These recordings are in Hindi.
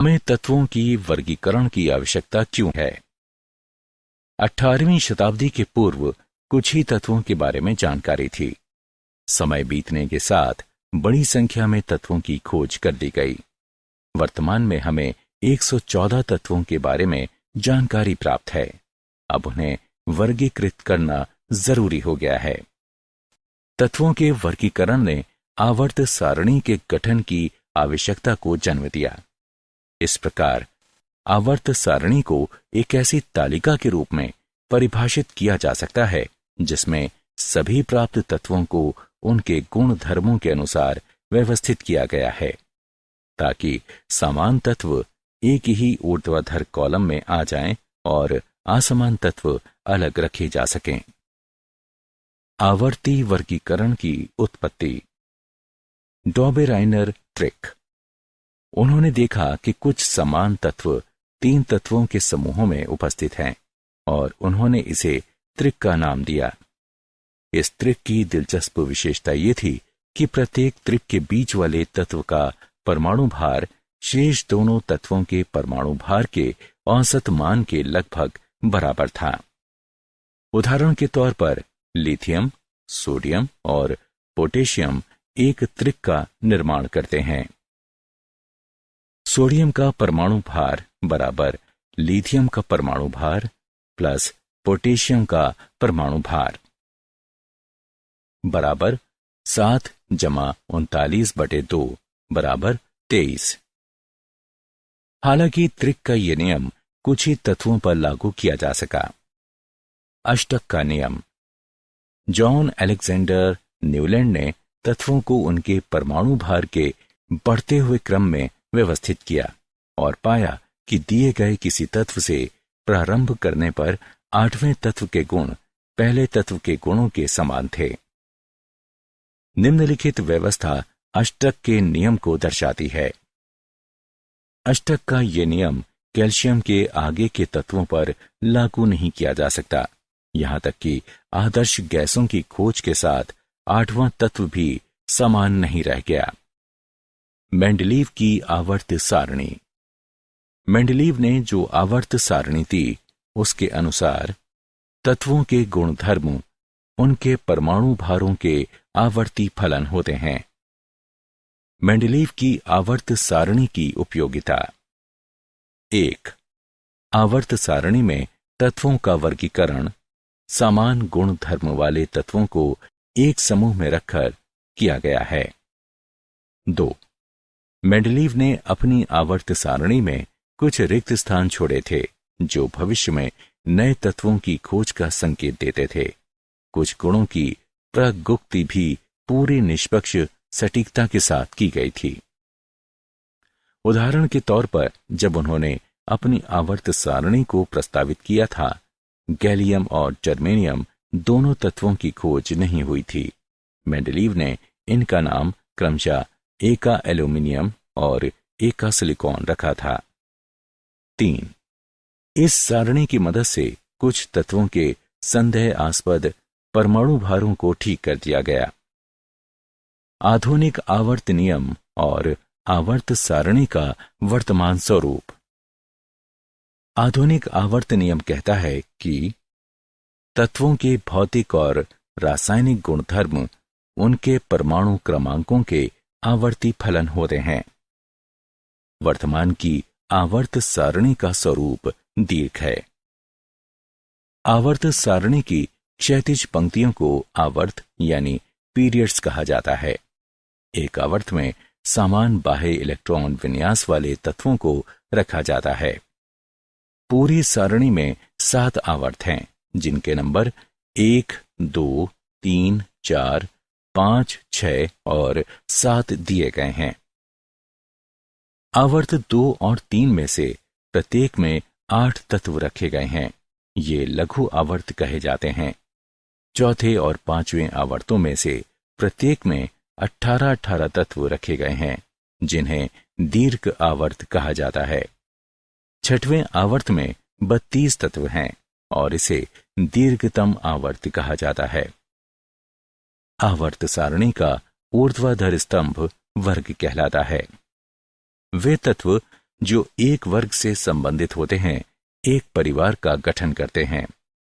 हमें तत्वों की वर्गीकरण की आवश्यकता क्यों है? 18वीं शताब्दी के पूर्व कुछ ही तत्वों के बारे में जानकारी थी। समय बीतने के साथ बड़ी संख्या में तत्वों की खोज कर दी गई। वर्तमान में हमें 114 तत्वों के बारे में जानकारी प्राप्त है। अब उन्हें वर्गीकृत करना जरूरी हो गया है। तत्वों के वर्गीकरण ने आवर्त सारणी के गठन की आवश्यकता को जन्म दिया। इस प्रकार आवर्त सारणी को एक ऐसी तालिका के रूप में परिभाषित किया जा सकता है जिसमें सभी प्राप्त तत्वों को उनके गुण धर्मों के अनुसार व्यवस्थित किया गया है, ताकि समान तत्व एक ही ऊर्ध्वाधर कॉलम में आ जाएं और असमान तत्व अलग रखे जा सकें। आवर्ती वर्गीकरण की उत्पत्ति। डॉबेराइनर ट्रिक। उन्होंने देखा कि कुछ समान तत्व 3 तत्वों के समूहों में उपस्थित हैं और उन्होंने इसे त्रिक का नाम दिया। इस त्रिक की दिलचस्प विशेषता ये थी कि प्रत्येक त्रिक के बीच वाले तत्व का परमाणु भार शेष दोनों तत्वों के परमाणु भार के औसत मान के लगभग बराबर था। उदाहरण के तौर पर लिथियम, सोडियम और पोटेशियम एक त्रिक का निर्माण करते हैं। सोडियम का परमाणु भार बराबर लिथियम का परमाणु भार प्लस पोटेशियम का परमाणु भार बराबर 7 जमा 39/2 बराबर 23। हालांकि त्रिक का यह नियम कुछ ही तत्वों पर लागू किया जा सका। अष्टक का नियम। जॉन अलेक्जेंडर न्यूलैंड ने तत्वों को उनके परमाणु भार के बढ़ते हुए क्रम में व्यवस्थित किया और पाया कि दिए गए किसी तत्व से प्रारंभ करने पर 8वें तत्व के गुण पहले तत्व के गुणों के समान थे। निम्नलिखित व्यवस्था अष्टक के नियम को दर्शाती है। अष्टक का यह नियम कैल्शियम के आगे के तत्वों पर लागू नहीं किया जा सकता, यहां तक कि आदर्श गैसों की खोज के साथ 8वां तत्व भी समान नहीं रह गया। मेंडलीव की आवर्त सारणी। मेंडलीव ने जो आवर्त सारणी दी उसके अनुसार तत्वों के गुणधर्म उनके परमाणु भारों के आवर्ती फलन होते हैं। मेंडलीव की आवर्त सारणी की उपयोगिता। 1. आवर्त सारणी में तत्वों का वर्गीकरण समान गुण धर्म वाले तत्वों को एक समूह में रखकर किया गया है। 2. मेंडलीव ने अपनी आवर्त सारणी में कुछ रिक्त स्थान छोड़े थे जो भविष्य में नए तत्वों की खोज का संकेत देते थे। कुछ गुणों की प्रगुक्ति भी पूरी निष्पक्ष सटीकता के साथ की गई थी। उदाहरण के तौर पर जब उन्होंने अपनी आवर्त सारणी को प्रस्तावित किया था, गैलियम और जर्मेनियम दोनों तत्वों की खोज नहीं हुई थी। मेंडलीव ने इनका नाम क्रमशः एका एल्यूमिनियम और एका सिलिकॉन रखा था। 3. इस सारणी की मदद से कुछ तत्वों के संदेहास्पद परमाणु भारों को ठीक कर दिया गया। आधुनिक आवर्त नियम और आवर्त सारणी का वर्तमान स्वरूप। आधुनिक आवर्त नियम कहता है कि तत्वों के भौतिक और रासायनिक गुणधर्म उनके परमाणु क्रमांकों के आवर्ती फलन होते हैं। वर्तमान की आवर्त सारणी का स्वरूप दीर्घ है। आवर्त सारणी की क्षैतिज पंक्तियों को आवर्त यानी पीरियड्स कहा जाता है। एक आवर्त में समान बाह्य इलेक्ट्रॉन विन्यास वाले तत्वों को रखा जाता है। पूरी सारणी में 7 आवर्त हैं जिनके नंबर 1, 2, 3, 4, 5, 6 और 7 दिए गए हैं। आवर्त 2 और 3 में से प्रत्येक में 8 तत्व रखे गए हैं। ये लघु आवर्त कहे जाते हैं। चौथे और 5वें आवर्तों में से प्रत्येक में 18 तत्व रखे गए हैं जिन्हें दीर्घ आवर्त कहा जाता है। 6वें आवर्त में 32 तत्व हैं और इसे दीर्घतम आवर्त कहा जाता है। आवर्त सारणी का ऊर्ध्वाधर स्तंभ वर्ग कहलाता है। वे तत्व जो एक वर्ग से संबंधित होते हैं एक परिवार का गठन करते हैं।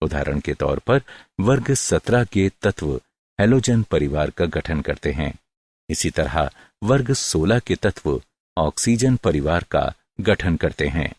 उदाहरण के तौर पर वर्ग 17 के तत्व हेलोजन परिवार का गठन करते हैं। इसी तरह वर्ग 16 के तत्व ऑक्सीजन परिवार का गठन करते हैं।